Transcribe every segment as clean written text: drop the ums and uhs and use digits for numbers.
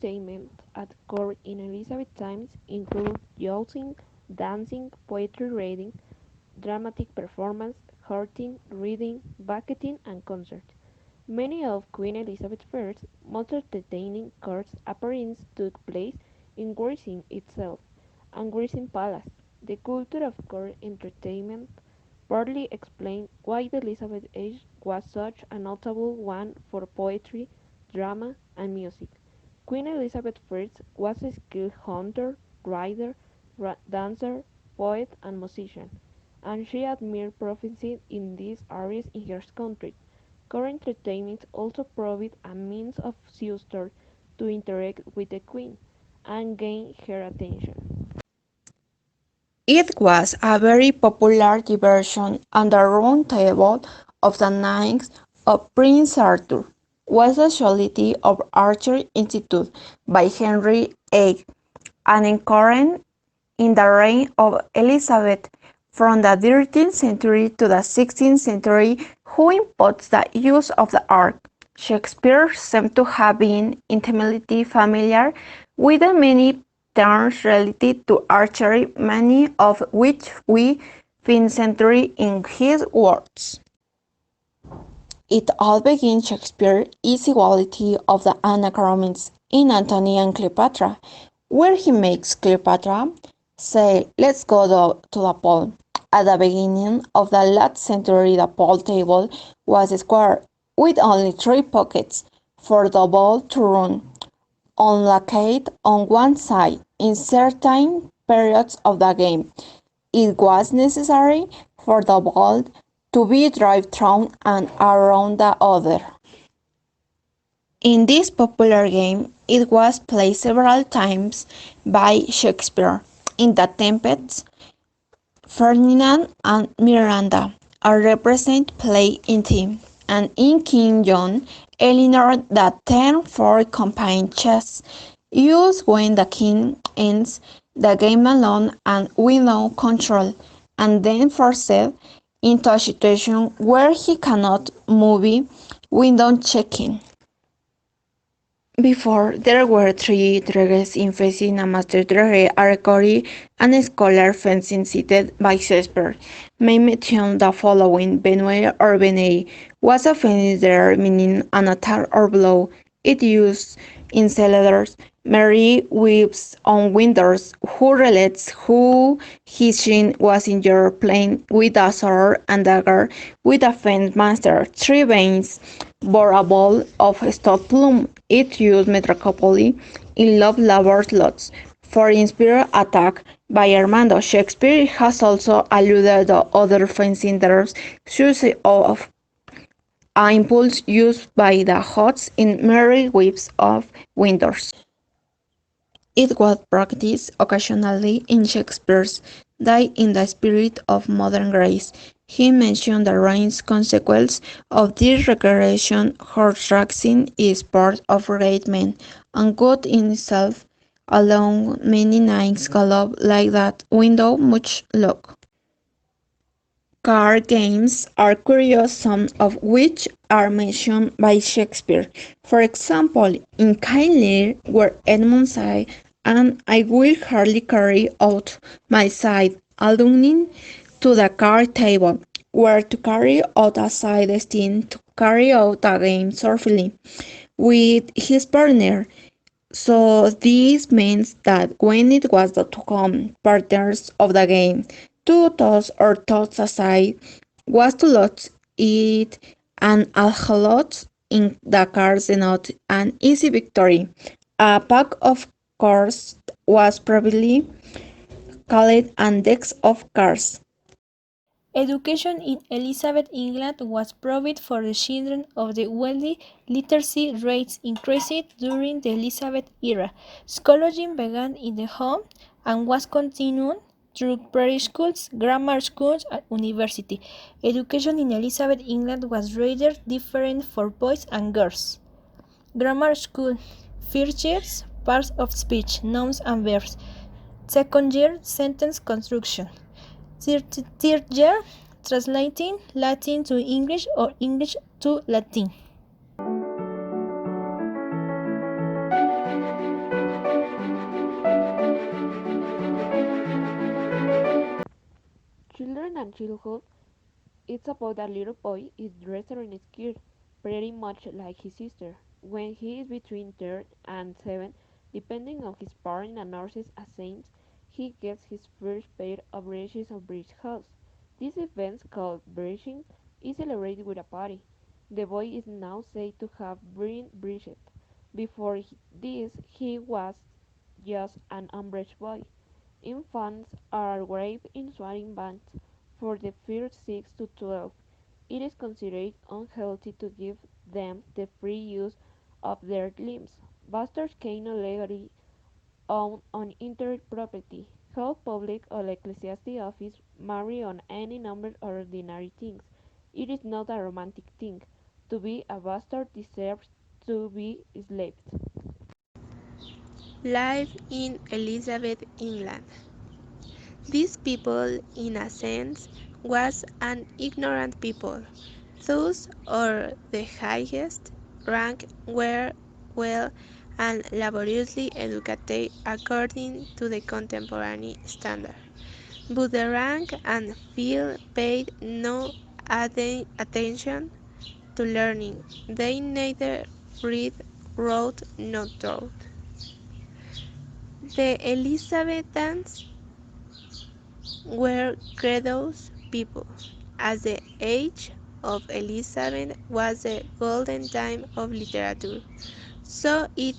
entertainment at court in Elizabeth times included jousting, dancing, poetry reading, dramatic performance, courting, reading, banqueting, and concerts. Many of Queen Elizabeth's first, most entertaining court appearances took place in Grayson itself and Grayson Palace. The culture of court entertainment partly explains why the Elizabeth age was such a notable one for poetry, drama, and music. Queen Elizabeth I was a skilled hunter, writer, dancer, poet, and musician, and she admired proficiency in these areas in her country. Current entertainment also provided a means of users to interact with the Queen and gain her attention. It was a very popular diversion, and the Round Table of the Knights of Prince Arthur was a society of archery instituted by Henry VIII and encouraged in the reign of Elizabeth from the 13th century to the 16th century, who imposed the use of the arc. Shakespeare seems to have been intimately familiar with the many terms related to archery, many of which we find century in his works. It all begins Shakespeare's equality of the anachronisms in Antony and Cleopatra, where he makes Cleopatra say, let's go to the pole. At the beginning of the last century, the pool table was square, with only three pockets for the ball to run unlocked on one side. In certain periods of the game, it was necessary for the ball to be driven through and around the other. In this popular game, it was played several times by Shakespeare. In The Tempest, Ferdinand and Miranda are represented played in team, and in King John, Eleanor the term for campaign chess, used when the king ends the game alone and without control, and then forced into a situation where he cannot move without checking. Before, there were three drags in fencing: a master drag, a referee, and a scholar fencing seated by Shakespeare. May mention the following: Benway or Benay was a fencing drag meaning an attack or blow. It used in cellars. Mary weeps on windows, who relates who his shin was injured playing with a sword and dagger with a fence master. Three veins bore a ball of stout plume. It used metrically in love lovers' lots for inspired attack by Armando. Shakespeare has also alluded to other fencing terms, such of an impulse used by the Hots in Mary Weeps of Windows. It was practiced occasionally in Shakespeare's Die in the Spirit of Modern Grace. He mentioned the rain's consequence of this recreation. Horse racing is part of great men, and good in itself, alone many nights gallop like that window much luck. Card games are curious, some of which are mentioned by Shakespeare. For example, in Kind Lear, where Edmund said, and I will hardly carry out my side, alluding to the card table, where to carry out a side destined to carry out a game softly with his partner. So this means that when it was the two partners of the game, two toss or toss aside, was to lot it and a lot in the cards denote an easy victory. A pack of cards was probably called an deck of cards. Education in Elizabeth England was provided for the children of the wealthy. Literacy rates increased during the Elizabeth era. Schooling began in the home and was continued through prairie schools, grammar schools, and university. Education in Elizabeth England was rather different for boys and girls. Grammar school, first year, parts of speech, nouns and verbs. Second year, sentence construction. Third year, translating Latin to English or English to Latin. childhood. It's about a little boy is dressed in a skirt, pretty much like his sister. When he is between 3 and 7, depending on his parents and nurses as saints, he gets his first pair of breeches or breech house. This event, called breeching, is celebrated with a party. The boy is now said to have been breeched. Before this, he was just an unbreeched boy. Infants are raised in swaddling bands for the first 6 to 12. It is considered unhealthy to give them the free use of their limbs. Bastards cannot legally own uninterred property, hold public or ecclesiastic office, marry on any number of ordinary things. It is not a romantic thing. To be a bastard deserves to be enslaved. Life in Elizabeth, England. This people, in a sense, was an ignorant people. Those of the highest rank were well and laboriously educated according to the contemporary standard. But the rank and file paid no attention to learning. They neither read, wrote, nor taught. The Elizabethans were credulous people, as the age of Elizabeth was the golden time of literature. So it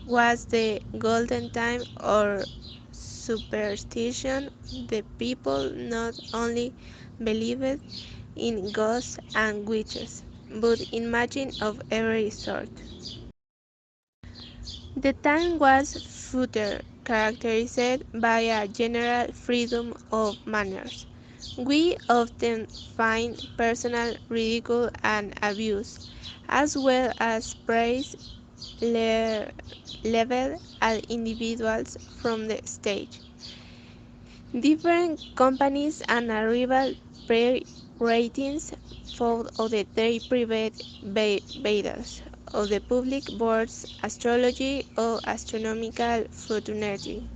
was the golden time of superstition. The people not only believed in ghosts and witches, but in magic of every sort. The time was further characterized by a general freedom of manners. We often find personal ridicule and abuse, as well as praise leveled at individuals from the stage. Different companies and a rival ratings fought of the three private battles of the public boards. Astrology or astronomical fraternity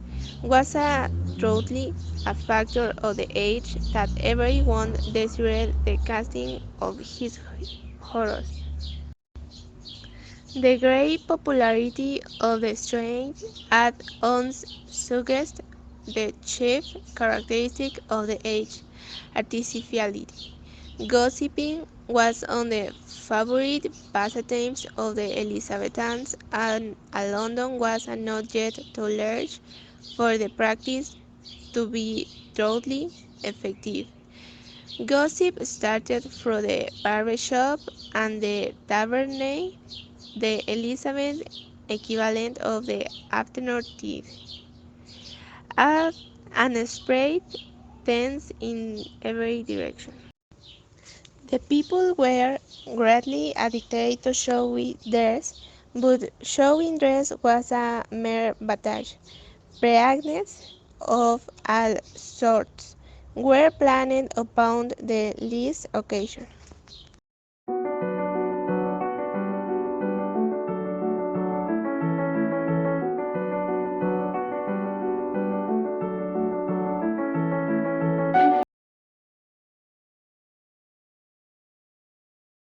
was a truly a factor of the age that everyone desired the casting of his horrors. The great popularity of the strain add-ons suggests the chief characteristic of the age, artificiality. Gossiping was on the favorite pastimes of the Elizabethans, and London was not yet too large for the practice to be thoroughly effective. Gossip started through the barber shop and the tavern, the Elizabeth equivalent of the afternoon tea, and spread thence in every direction. The people were greatly addicted to showy dress, but showing dress was a mere baggage. Preagnes of all sorts were planned upon the least occasion.